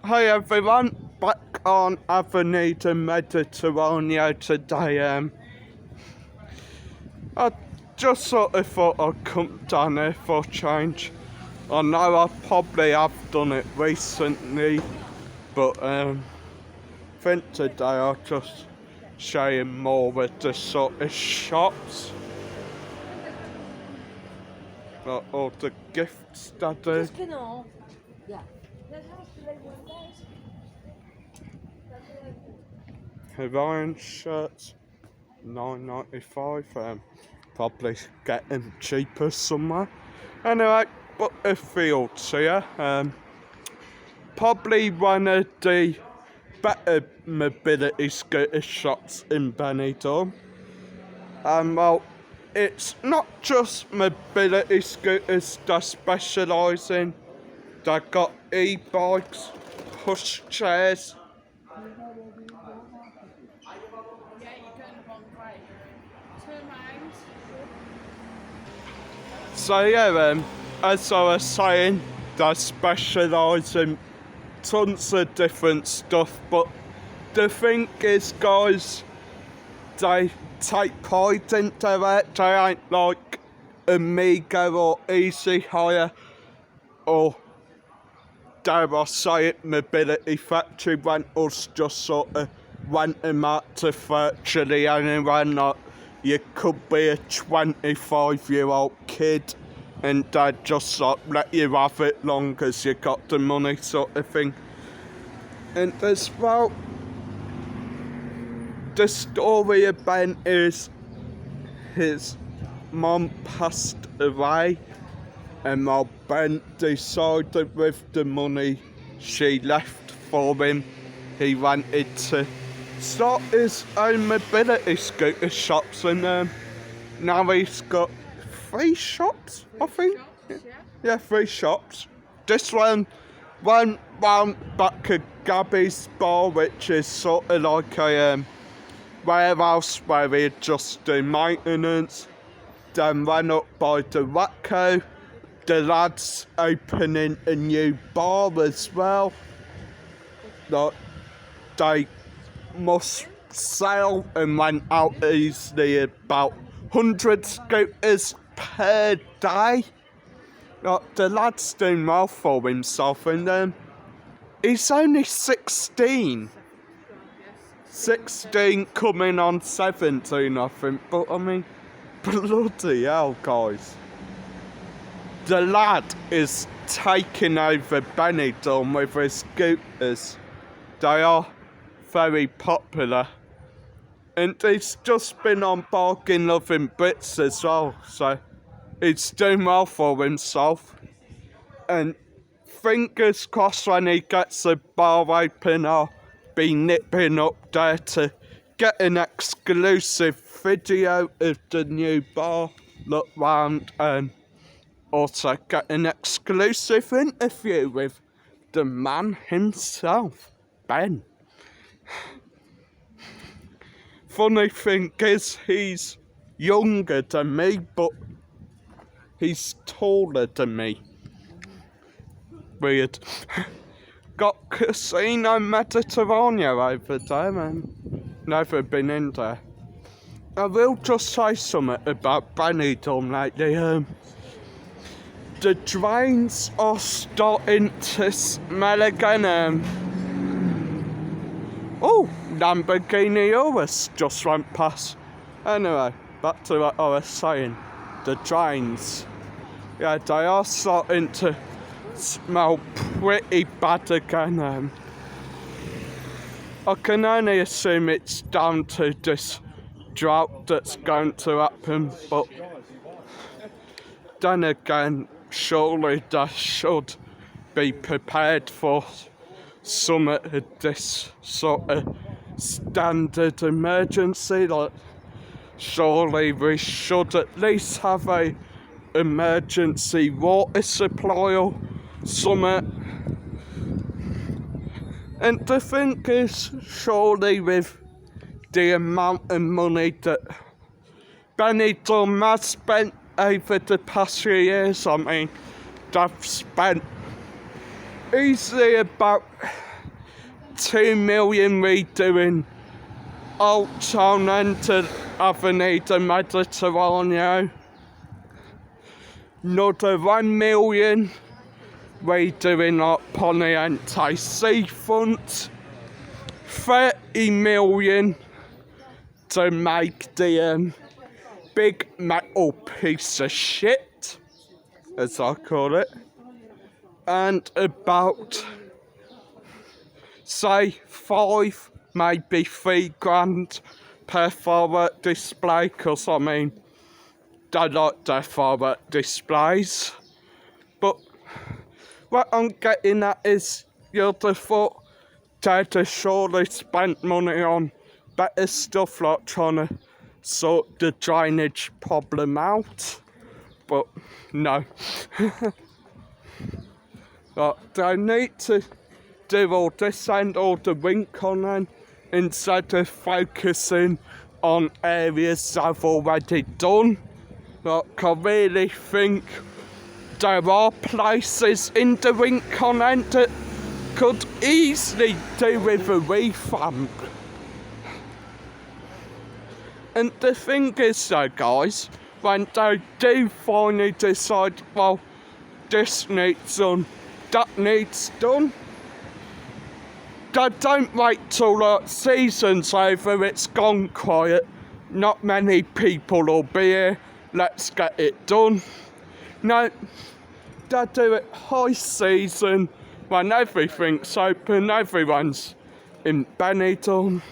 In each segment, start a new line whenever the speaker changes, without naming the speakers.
Hi everyone, back on Avenue de Mediterraneo today. I just sort of thought I'd come down here for a change. I know I probably have done it recently, but I think today I'll just show you more with the sort of shops. Like all the gifts that do.
Ja.
Hawaiian shirts, $9.95. Probably get them cheaper somewhere. Anyway, but a fields here. Probably one of the better mobility scooter shops in Benidorm. Well, it's not just mobility scooters they specialise in. They've got e-bikes, push chairs. So yeah, as I was saying, they specialise in tons of different stuff, but the thing is, guys, they take pride into it. They ain't like Amigo or Easy Hire or, dare I say it, Mobility Factory rentals. Just sort of rent them out to virtually anyone. Like, you could be a 25-year-old kid and they'd just like let you have it long as you got the money, sort of thing. And as well, the story of Ben is his mum passed away, and while Ben decided with the money she left for him, he wanted to start his own mobility scooter shops, and now he's got 3 shops, I think. Yeah, 3 shops. This one round back at Gabby's bar, which is sort of like a warehouse where we just do maintenance. Then ran up by the Wacko. The lads opening a new bar as well. Like, they must sell and rent out easily about 100 scooters per day. Like, the lad's doing well for himself, and he's only 16. 16 coming on 17, I think. But I mean, bloody hell, guys. The lad is taking over Benidorm with his scooters. They are very popular. And he's just been on Bargain Loving Bits as well, so he's doing well for himself. And fingers crossed when he gets the bar open, I'll be nipping up there to get an exclusive video of the new bar, look round, and also get an exclusive interview with the man himself, Ben. Funny thing is, he's younger than me, but he's taller than me. Weird. Got Casino Mediterraneo over there, man. Never been in there. I will just say something about Benidorm lately. The drains are starting to smell again. Oh, Lamborghini Urus just went past. Anyway, back to what I was saying. The drains. Yeah, they are starting to smell pretty bad again. I can only assume it's down to this drought that's going to happen, but then again, surely they should be prepared for some of this sort of standard emergency. Like, surely we should at least have a emergency water supply or something. And the thing is, surely with the amount of money that Benidorm has spent over the past few years, I mean, they've spent easily about 2 million redoing Old Town End Avenue de Mediterraneo. Another 1 million redoing Poniente Seafront. 30 million to make the big metal piece of shit, as I call it, and about, say, 5, maybe 3 grand per forward display, because I mean, they like their forward displays. But what I'm getting at is, you'd have thought they'd have surely spent money on better stuff, like trying to sort the drainage problem out, but no. But they need to do all this and all the wink on them instead of focusing on areas they've already done. Like, I really think there are places in the wink on end that could easily do with a revamp. And the thing is though, guys, when they do finally decide, well, this needs done, that needs done, they don't wait till the season's over, it's gone quiet, not many people will be here, let's get it done. No, they do it high season, when everything's open, everyone's in Benidorm,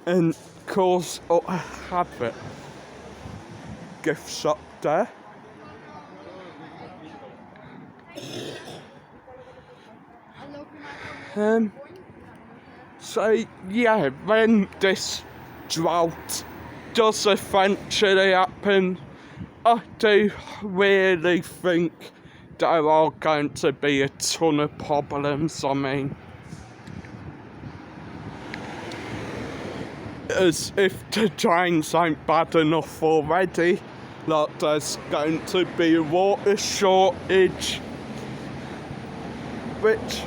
and cause I have it. Gift shop there. So yeah, when this drought does eventually happen, I do really think there are going to be a ton of problems. I mean, as if the drains ain't bad enough already, like there's going to be a water shortage, which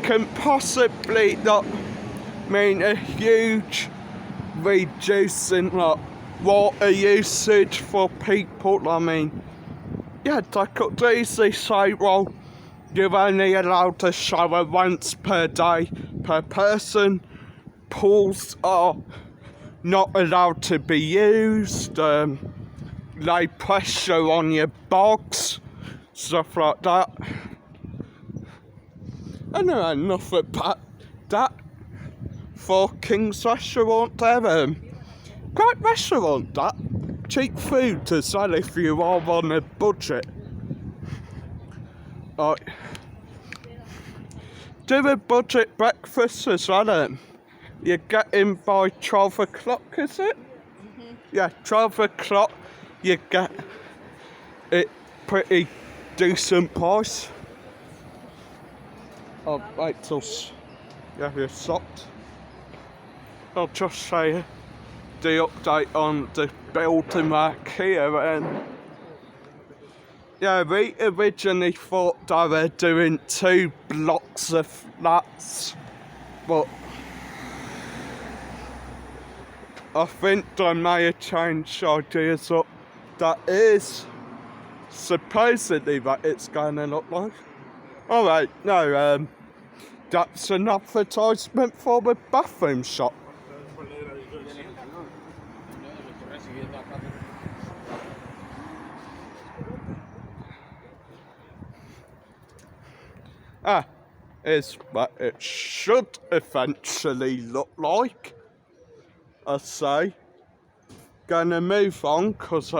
can possibly not mean a huge reducing like water usage for people. I mean, yeah, they could easily say, well, you're only allowed to shower once per day per person. Pools are not allowed to be used, lay pressure on your bogs, stuff like that. I know enough about that for King's Restaurant there. Great restaurant, that. Cheap food as well if you are on a budget. Right. Do a budget breakfast as well. You get in by 12 o'clock, is it? Mm-hmm. Yeah, 12 o'clock, you get it pretty decent price. I'll wait till you have your socks. I'll just say the update on the building mark here. And yeah, we originally thought they were doing 2 blocks of flats, but I think they may have changed ideas up. That is supposedly what it's going to look like. Alright, no, that's an advertisement for the bathroom shop. Is what it should eventually look like. I say, gonna move on because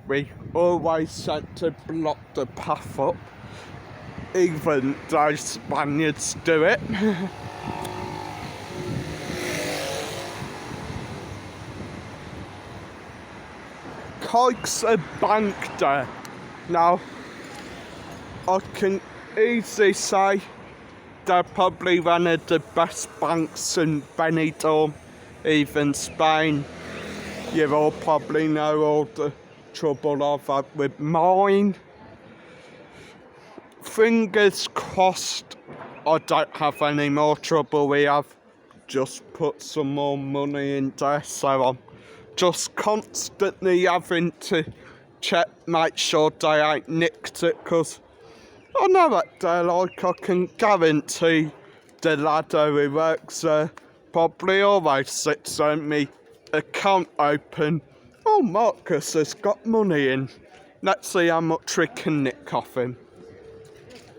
we always set to block the path up, even though Spaniards do it. Kikes are bank there. Now, I can easily say they're probably one of the best banks in Benidorm. Even Spain. You all probably know all the trouble I've had with mine. Fingers crossed I don't have any more trouble. We have just put some more money in there, so I'm just constantly having to check, make sure they ain't nicked it, because I know what they're like. I can guarantee the lad who works there probably always sits on me account open. Oh, Marcus has got money in. Let's see how much we can nick off him.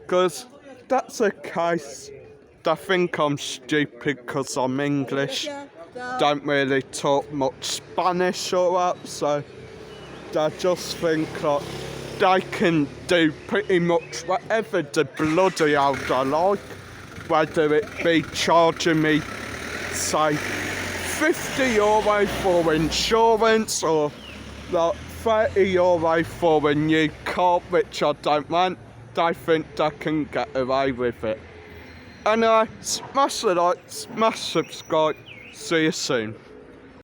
Because that's a case. They think I'm stupid because I'm English. Don't really talk much Spanish or what, so they just think that they can do pretty much whatever the bloody hell they like. Whether it be charging me, say, €50 for insurance or like €30 for a new car, which I don't want. They think they can get away with it. Anyway, smash the like, smash subscribe. See you soon.